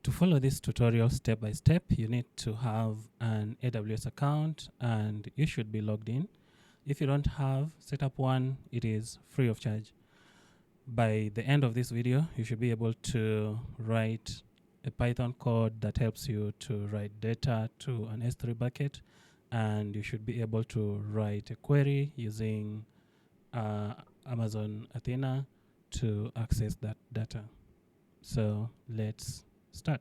To follow this tutorial step by step, you need to have an AWS account and you should be logged in. If you don't have, set up one. It is free of charge. By the end of this video, you should be able to write a Python code that helps you to write data to an S3 bucket, and you should be able to write a query using Amazon Athena to access that data. So let's start.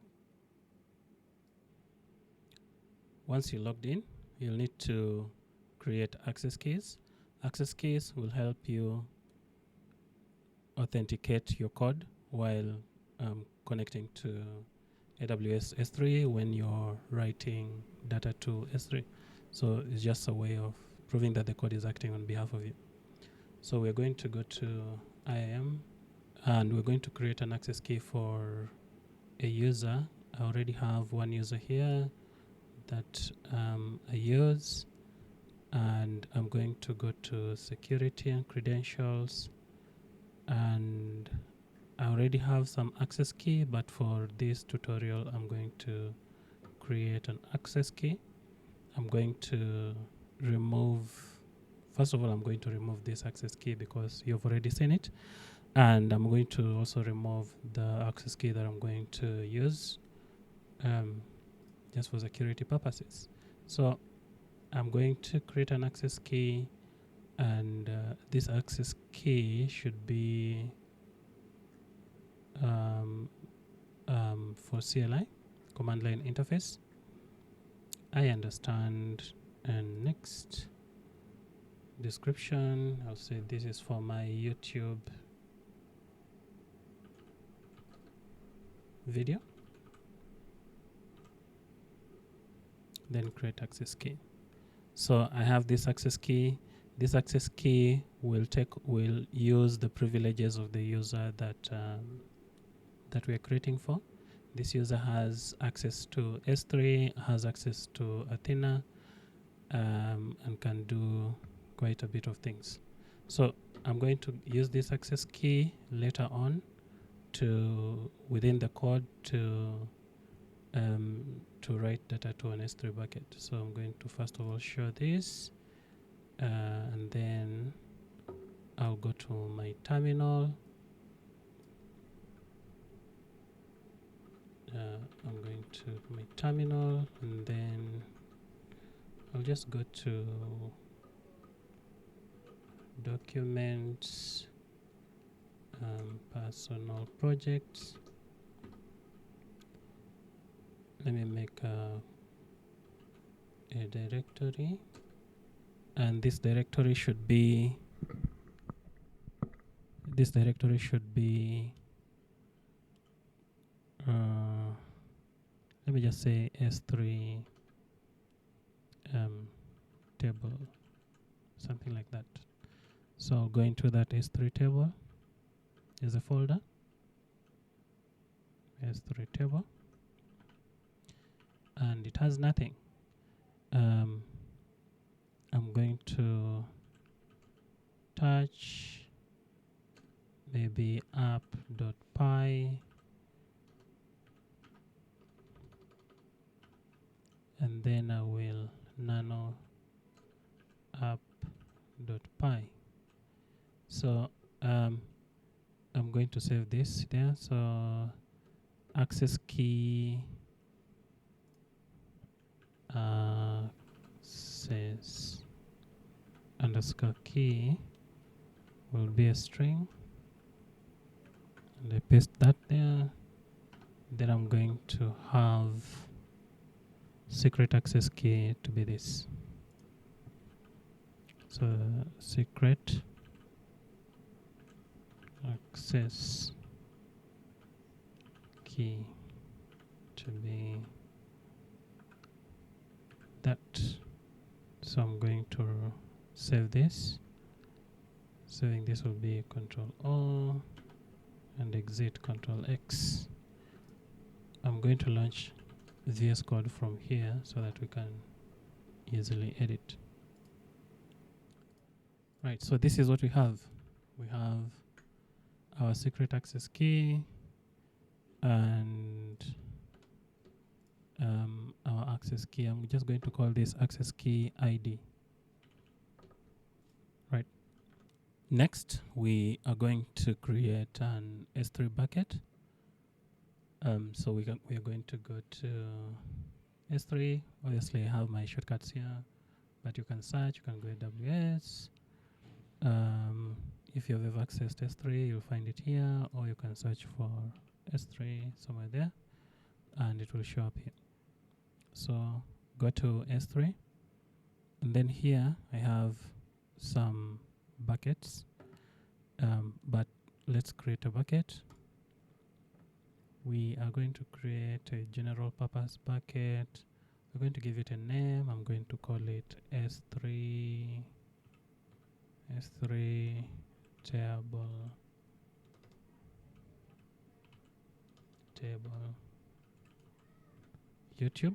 Once you're logged in, you'll need to create access keys. Access keys will help you authenticate your code while connecting to AWS S3 when you're writing data to S3. So it's just a way of proving that the code is acting on behalf of you. So we're going to go to IAM and we're going to create an access key for a user. I already have one user here that I use, and I'm going to go to security and credentials, and I already have some access key, but for this tutorial I'm going to create an access key. I'm going to remove, first of all, I'm going to remove this access key because you've already seen it, and I'm going to also remove the access key that I'm going to use just for security purposes. So I'm going to create an access key, and this access key should be for CLI, command line interface. I understand. And next, description, I'll say this is for my YouTube video. Then create access key. So I have this access key. This access key will use the privileges of the user that we are creating for. This user has access to S3, has access to Athena, and can do quite a bit of things. So I'm going to use this access key later on to within the code to write data to an S3 bucket. So I'm going to first of all show this, and then I'll go to my terminal. I'm going to my terminal, and then I'll just go to documents, personal projects. Let me make a directory, and this directory should be let me just say S3 table, something like that. So I'll go into that S3 table. There's a folder, S3 table, and it has nothing. I'm going to touch maybe app.py, and then I will nano app.py. So I'm going to save this there. So access key says underscore key will be a string, and I paste that there. Then I'm going to have secret access key to be this. So secret access key to be that. So I'm going to save this. Saving this will be Control O and exit Control X. I'm going to launch VS Code from here so that we can easily edit. Right, so this is what we have. We have our secret access key, and access key. I'm just going to call this access key ID. Right. Next, we are going to create an S3 bucket. So we are going to go to S3. Obviously, I have my shortcuts here, but you can search. You can go AWS. If you have ever accessed S3, you'll find it here, or you can search for S3 somewhere there, and it will show up here. So go to S3, and then here I have some buckets, but let's create a bucket. We are going to create a general purpose bucket. We're going to give it a name. I'm going to call it S3 table YouTube.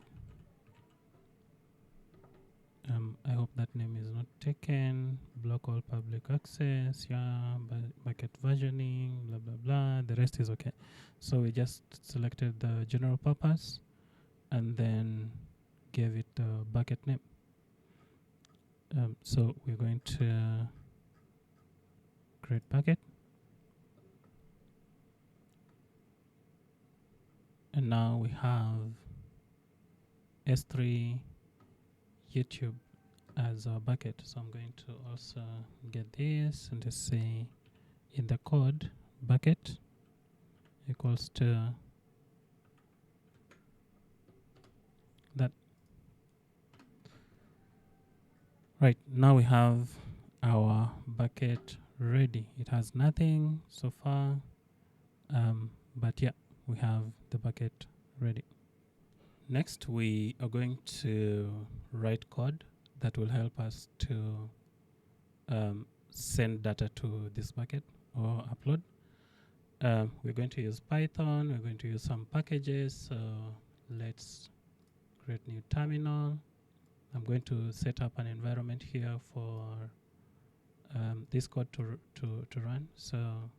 I hope that name is not taken. Block all public access, yeah, bucket versioning, blah blah blah. The rest is okay. So we just selected the general purpose and then gave it the bucket name. So we're going to create bucket, and now we have S3 YouTube as our bucket. So I'm going to also get this and just say in the code bucket equals to that. Right, now we have our bucket ready. It has nothing so far, but yeah, we have the bucket ready. Next, we are going to write code that will help us to send data to this bucket or upload. We're going to use Python. We're going to use some packages. So let's create new terminal. I'm going to set up an environment here for this code to run. So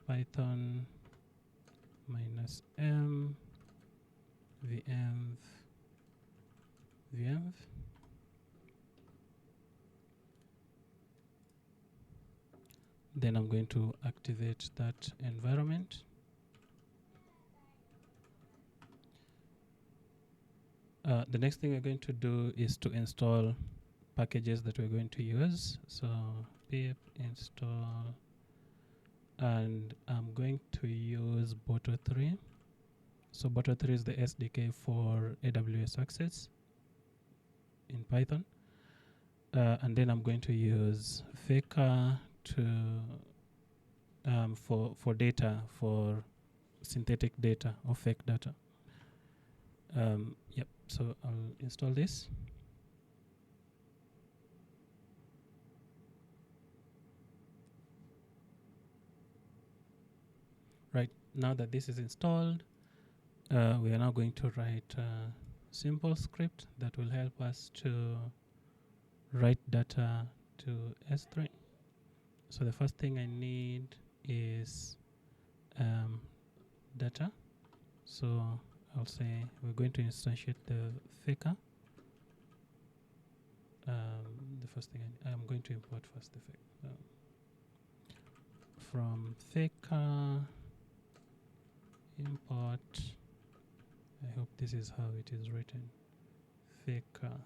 Python -m vm. Then I'm going to activate that environment. The next thing we're going to do is to install packages that we're going to use. So pip install, and I'm going to use Boto3. So Boto3 is the SDK for AWS Access in Python. And then I'm going to use Faker for data, for synthetic data or fake data. Yep. So I'll install this. Right, now that this is installed, we are now going to write a simple script that will help us to write data to S3. So the first thing I need is data. So I'll say we're going to instantiate the faker. The first thing I'm going to import first the faker. From faker import, I hope this is how it is written, faker.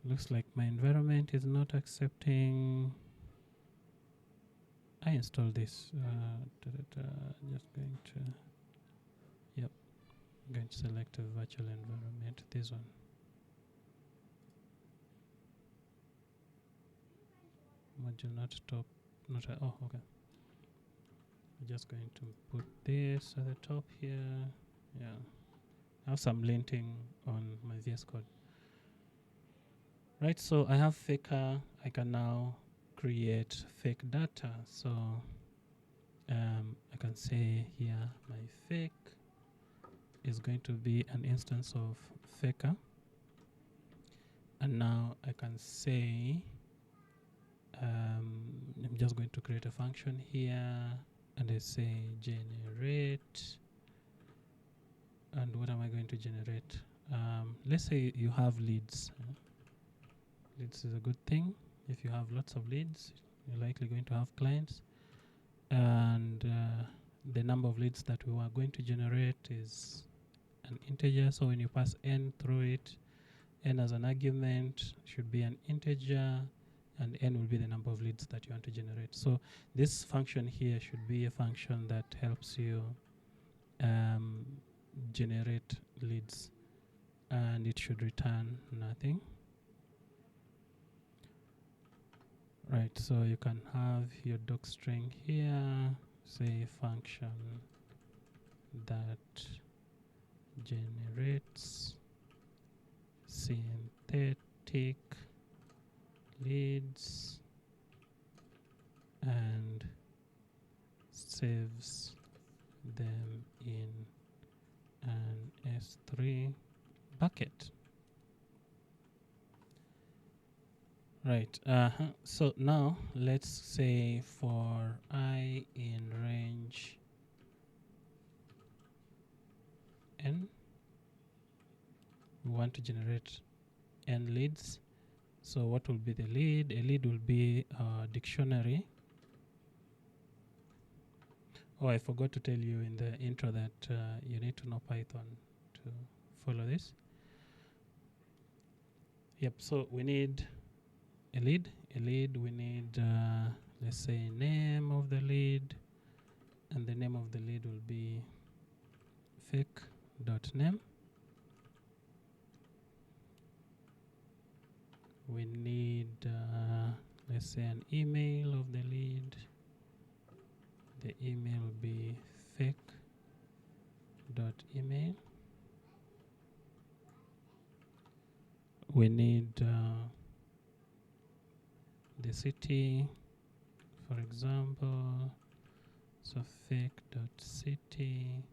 Looks like my environment is not accepting. I installed this. Just going to, yep, I'm going to select a virtual environment, this one. Module not top, not a, oh, okay. I'm just going to put this at the top here. Yeah, I have some linting on my VS Code. Right, so I have faker. I can now create fake data. So I can say here my fake is going to be an instance of faker. And now I can say I'm just going to create a function here, and I say generate And what am I going to generate? Let's say you have leads. Leads is a good thing. If you have lots of leads, you're likely going to have clients. And the number of leads that we are going to generate is an integer. So when you pass n through it, n as an argument should be an integer, and n will be the number of leads that you want to generate. So this function here should be a function that helps you generate leads, and it should return nothing. Right, so you can have your doc string here, say function that generates synthetic leads and saves them in an S3 bucket. Right, so now let's say for I in range n, we want to generate n leads. So what will be the lead? A lead will be a dictionary. Oh, I forgot to tell you in the intro that you need to know Python to follow this. Yep, so we need a lead. We need, let's say, name of the lead, and the name of the lead will be fake.name. We need, let's say, an email of the lead. The email will be fake.email. We need the city, for example, so fake.city.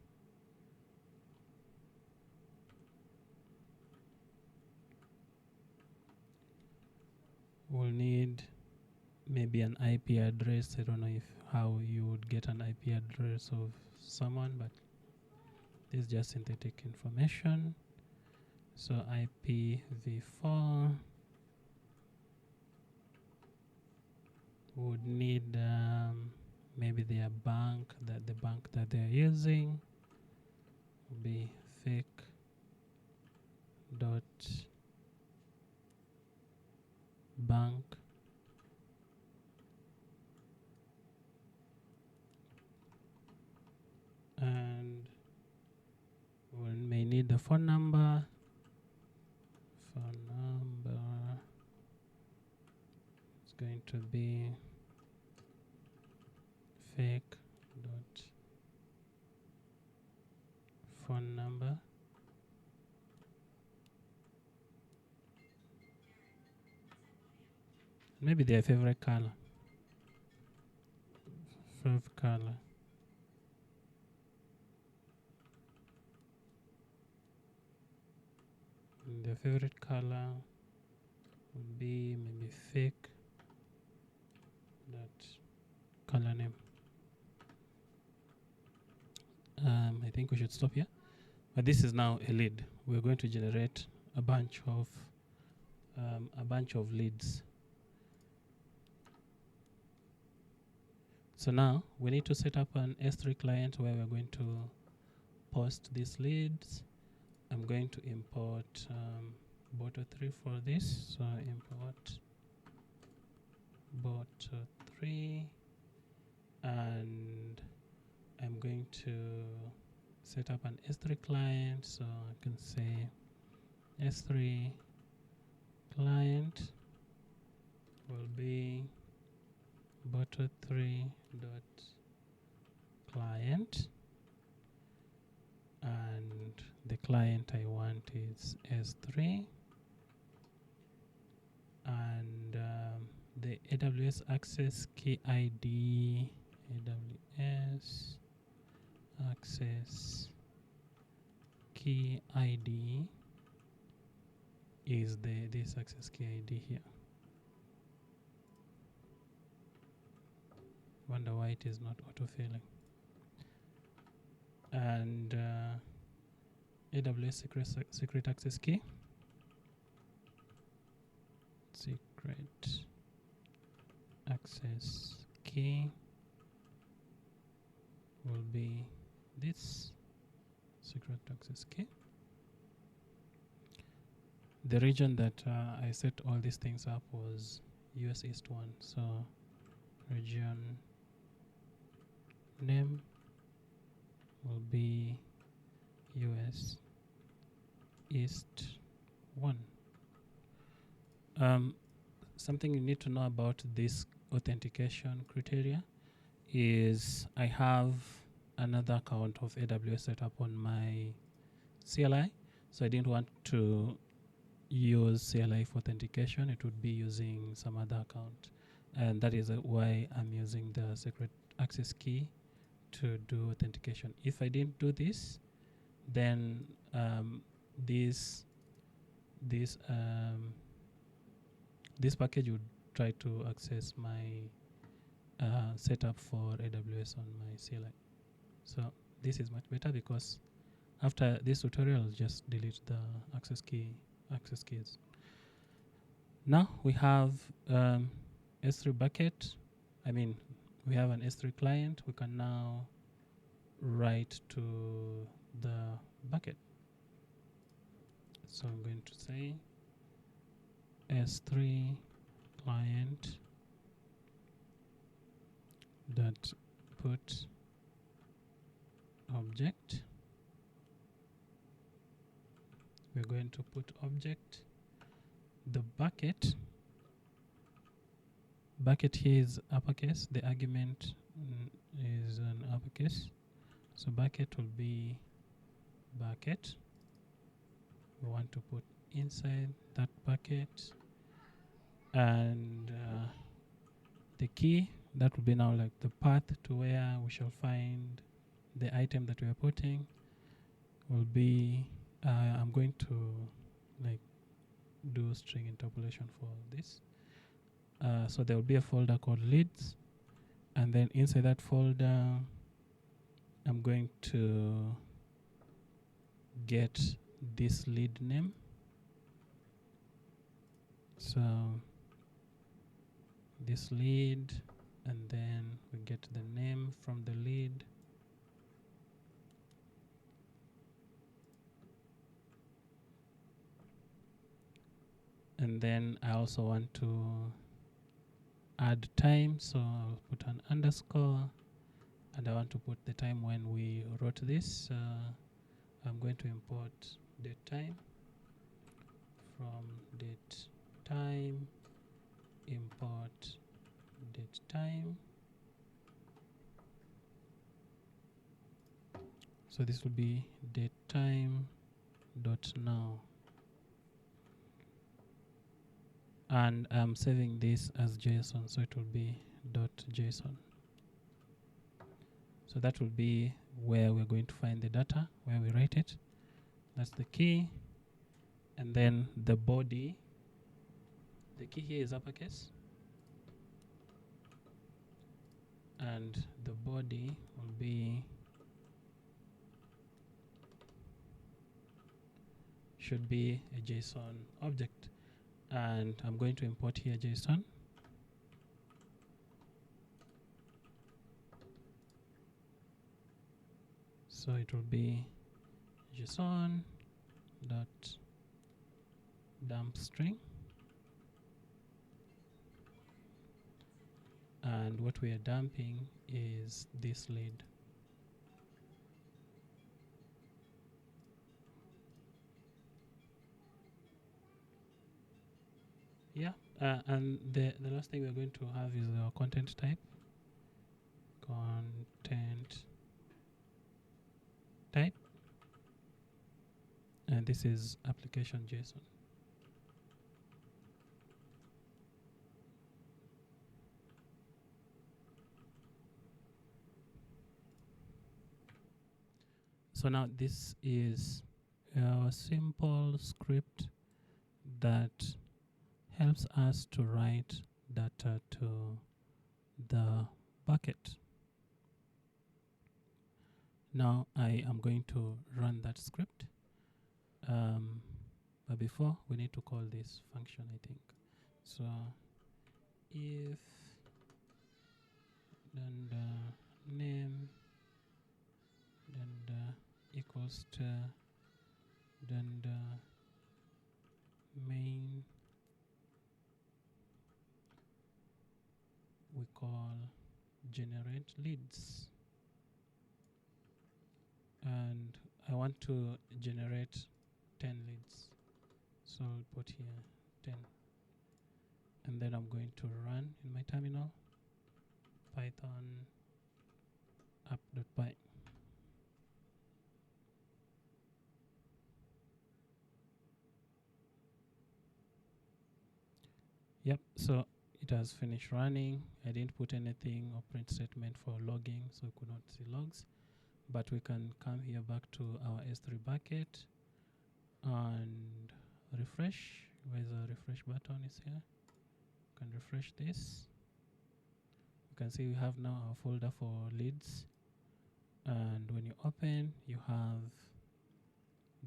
We'll need maybe an IP address. I don't know how you would get an IP address of someone, but this is just synthetic information. So IPv4. Would need maybe their bank, the bank that they're using will be fake dot bank, and we may need the phone number. It's going to be fake dot phone number. Maybe their favorite color. Favorite color. Their favorite color would be maybe fake that color name. I think we should stop here. But this is now a lead. We're going to generate a bunch of leads. So now we need to set up an S3 client where we're going to post these leads. I'm going to import Boto3 for this. So import Boto3, and I'm going to set up an S3 client. So I can say S3 client will be Boto3.client, and the client I want is S3, and the AWS access key ID, AWS access key ID is this access key ID here. Wonder why it is not autofilling. And AWS secret access key. Secret access key will be this secret access key. The region that I set all these things up was US East 1. So region name will be US East 1. Something you need to know about this authentication criteria is I have another account of AWS set up on my CLI, so I didn't want to use CLI for authentication. It would be using some other account, and that is why I'm using the secret access key to do authentication. If I didn't do this, then this package would try to access my setup for AWS on my CLI. So this is much better because after this tutorial, I'll just delete the access keys. Now we have S3 bucket. We have an S3 client. We can now write to the bucket. So I'm going to say S3 client dot put object. We're going to put object. The bucket here is uppercase. The argument is an uppercase. So bucket will be bucket. We want to put inside that bucket, and the key, that will be now like the path to where we shall find the item that we are putting, will be I'm going to do string interpolation for this. So there will be a folder called leads, and then inside that folder I'm going to get this lead name. So this lead, and then we get the name from the lead. And then I also want to add time, so I'll put an underscore, and I want to put the time when we wrote this. I'm going to import date time from date time, import date time. So this will be date time dot now, and I'm saving this as JSON, so it will be .json. So that will be where we're going to find the data, where we write it. That's the key. And then the body, the key here is uppercase, and the body will be, should be a JSON object, and I'm going to import here JSON. So it will be JSON dot dump string, and what we are dumping is this lead. Yeah, and the last thing we're going to have is our content type. Content type, and this is application JSON. So now this is a simple script that helps us to write data to the bucket. Now I am going to run that script, But before, we need to call this function, I think. So if then the name then the equals to then the main we call generate leads, and I want to generate 10 leads, so I'll put here 10, and then I'm going to run in my terminal python app.py. Yep, so it has finished running. I didn't put anything or print statement for logging, so we could not see logs. But we can come here back to our S3 bucket and refresh. Where's the refresh button? Is here. You can refresh this. You can see we have now our folder for leads. And when you open, you have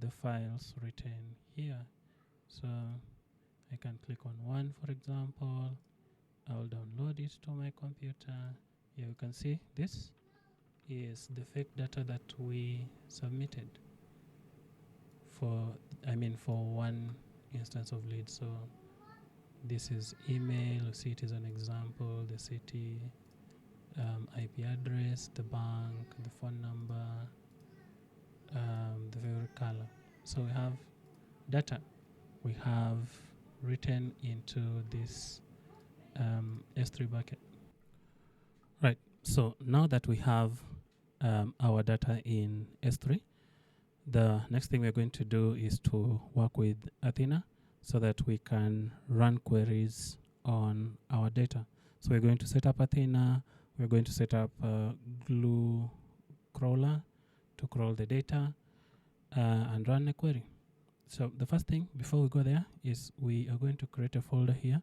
the files written here. So I can click on one, for example. I'll download it to my computer. Here you can see this is the fake data that we submitted for one instance of lead. So this is email. You see it is an example, the city, IP address, the bank, the phone number, the favorite color. So we have data we have written into this S3 bucket. Right, so now that we have our data in S3, the next thing we're going to do is to work with Athena so that we can run queries on our data. So we're going to set up Athena, we're going to set up Glue Crawler to crawl the data and run a query. So the first thing before we go there is we are going to create a folder here.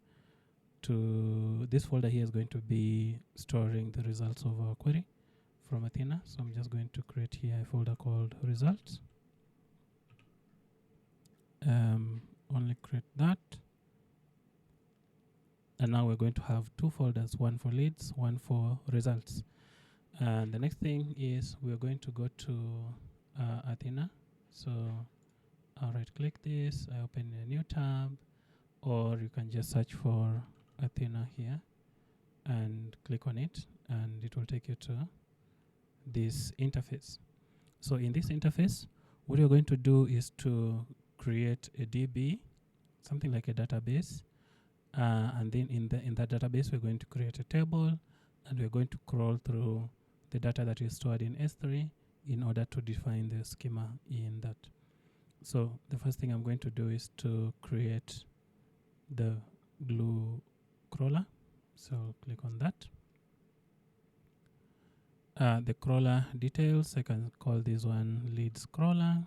This folder here is going to be storing the results of our query from Athena. So I'm just going to create here a folder called results. Only create that. And now we're going to have two folders, one for leads, one for results. And the next thing is we're going to go to Athena. So I'll right click this, I open a new tab, or you can just search for Athena here and click on it, and it will take you to this interface. So in this interface, what you're going to do is to create a DB, something like a database, and then in that database we're going to create a table, and we're going to crawl through the data that is stored in S3 in order to define the schema in that. So the first thing I'm going to do is to create the Glue Crawler. So click on that. The crawler details, I can call this one leads crawler.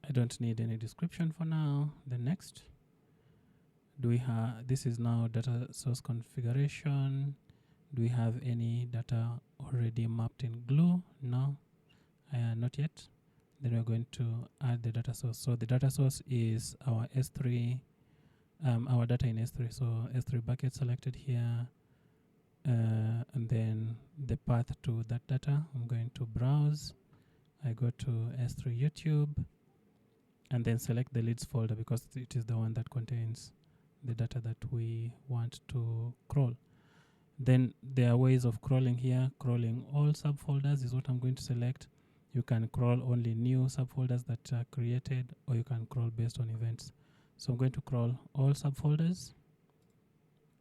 I don't need any description for now. Then next, this is now data source configuration. Do we have any data already mapped in Glue? No, not yet. Then we're going to add the data source. So the data source is our S3, our data in S3. So S3 bucket selected here, and then the path to that data. I'm going to browse. I go to S3 YouTube, and then select the leads folder because it is the one that contains the data that we want to crawl. Then there are ways of crawling here. Crawling all subfolders is what I'm going to select. You can crawl only new subfolders that are created, or you can crawl based on events. So I'm going to crawl all subfolders,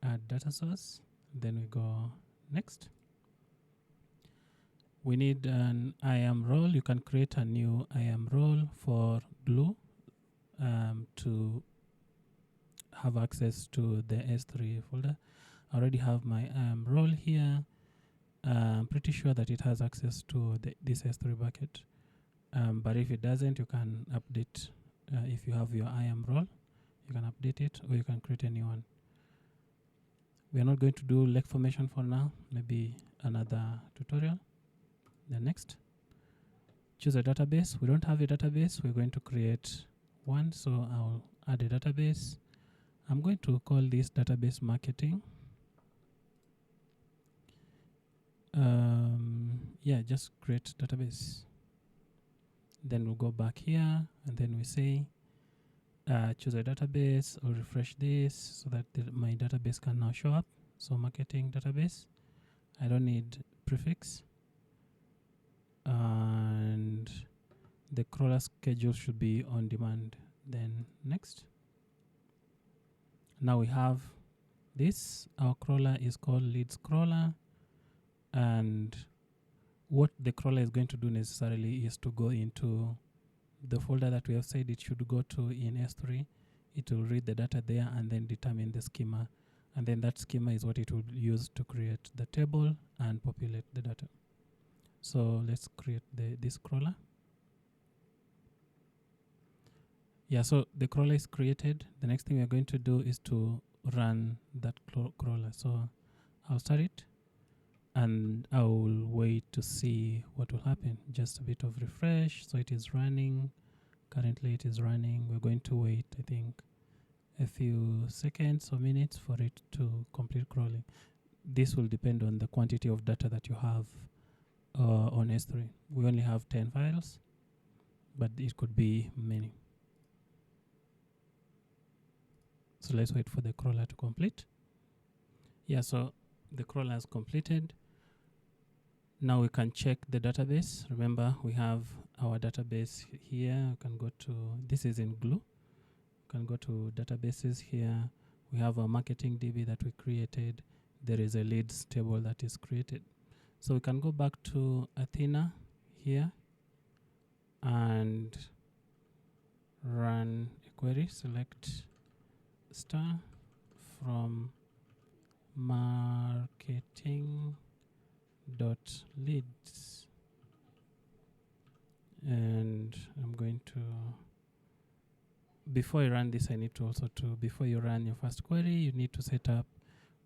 add data source, then we go next. We need an IAM role. You can create a new IAM role for Glue to have access to the S3 folder. I already have my IAM role here. I'm pretty sure that it has access to this S3 bucket. But if it doesn't, you can update. If you have your IAM role, you can update it, or you can create a new one. We are not going to do lake formation for now, maybe another tutorial. Then next, choose a database. We don't have a database. We're going to create one. So I'll add a database. I'm going to call this database marketing. Yeah, just create database. Then we'll go back here and then we say choose a database. I'll refresh this so that my database can now show up. So marketing database. I don't need prefix. And the crawler schedule should be on demand. Then next. Now we have this. Our crawler is called leads crawler. And what the crawler is going to do necessarily is to go into the folder that we have said it should go to in S3. It will read the data there and then determine the schema. And then that schema is what it will use to create the table and populate the data. So let's create this crawler. Yeah, so the crawler is created. The next thing we're going to do is to run that crawler. So I'll start it and I will wait to see what will happen. Just a bit of refresh. So it is running. Currently it is running. We're going to wait, I think, a few seconds or minutes for it to complete crawling. This will depend on the quantity of data that you have on S3. We only have 10 files, but it could be many. So let's wait for the crawler to complete. Yeah, so the crawler has completed. Now we can check the database. Remember, we have our database here. You can go to, this is in Glue. You can go to databases here. We have a marketing DB that we created. There is a leads table that is created. So we can go back to Athena here and run a query. Select star from marketing.leads. And I'm going to, before I run this, I need to also before you run your first query, you need to set up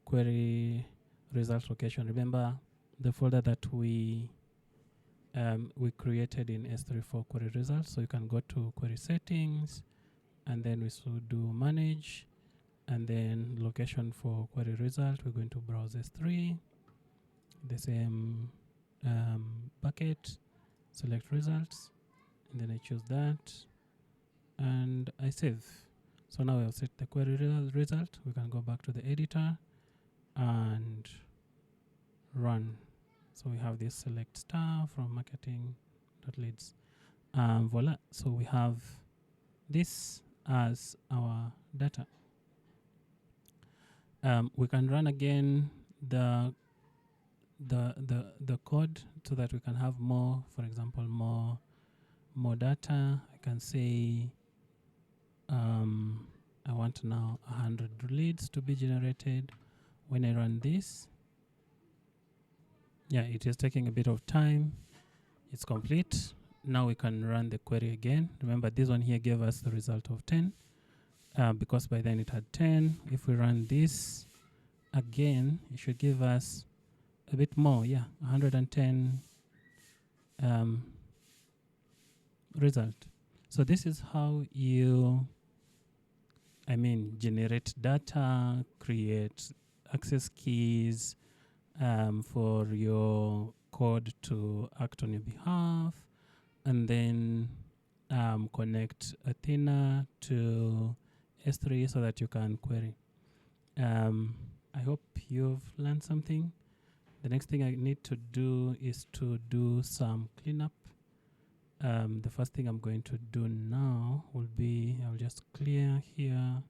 query result location. Remember the folder that we created in S3 for query results. So you can go to query settings and then we should do manage and then location for query result. We're going to browse S3, the same bucket, select results, and then I choose that and I save. So now I'll set the query result. We can go back to the editor and run. So we have this select star from marketing.leads. Voila. So we have this as our data. We can run again the code so that we can have more, for example, more data. I can say I want now 100 leads to be generated. When I run this, yeah, it is taking a bit of time. It's complete. Now we can run the query again. Remember, this one here gave us the result of 10 because by then it had 10. If we run this again, it should give us a bit more. Yeah, 110 result. So this is how you, generate data, create access keys for your code to act on your behalf, and then connect Athena to S3 so that you can query. I hope you've learned something. The next thing I need to do is to do some cleanup. The first thing I'm going to do now will be, I'll just clear here,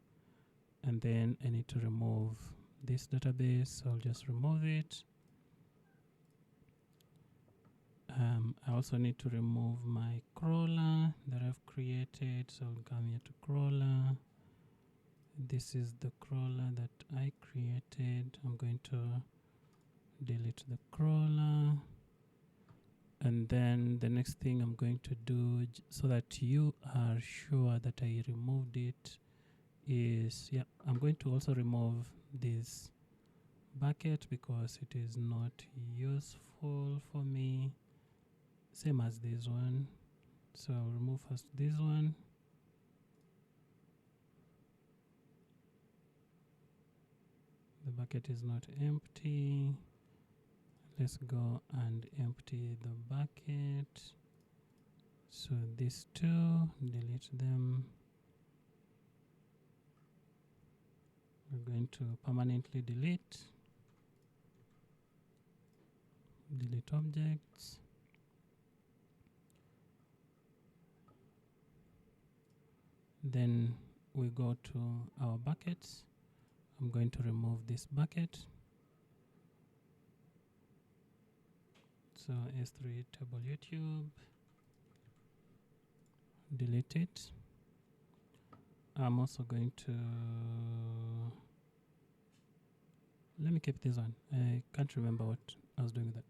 and then I need to remove this database. So I'll just remove it. I also need to remove my crawler that I've created. So I'll come here to crawler. This is the crawler that I created. I'm going to delete the crawler. And then the next thing I'm going to do, so that you are sure that I removed it, is, I'm going to also remove this bucket because it is not useful for me. same as this one. So I'll remove first this one. The bucket is not empty. Let's go and empty the bucket. So these two, delete them. We're going to permanently delete objects. Then we go to our buckets. I'm going to remove this bucket. So S3 table YouTube, delete it. I'm also going to, let me keep this one. I can't remember what I was doing with that.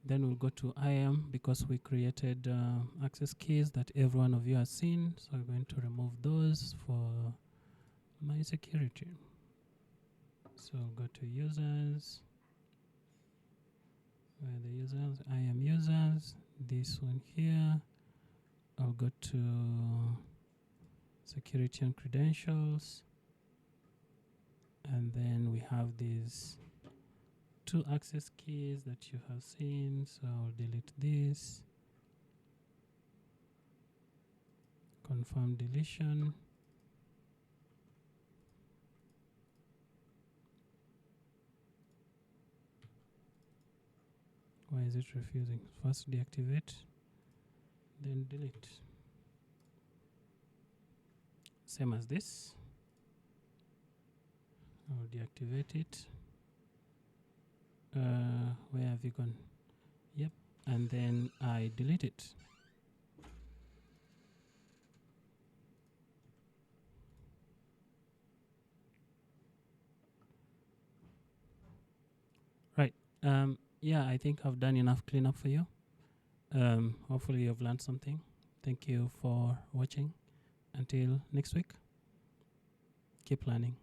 Then we'll go to IAM because we created access keys that every one of you has seen. So we're going to remove those for my security. So we'll go to users. Where are the users? IAM users. This one here. I'll go to security and credentials. And then we have these 2 access keys that you have seen. So I'll delete this. Confirm deletion. Why is it refusing? First deactivate, then delete. Same as this. I'll deactivate it. Where have you gone? Yep. And then I delete it. Right. Yeah, I think I've done enough cleanup for you. Hopefully you've learned something. Thank you for watching. Until next week, keep learning.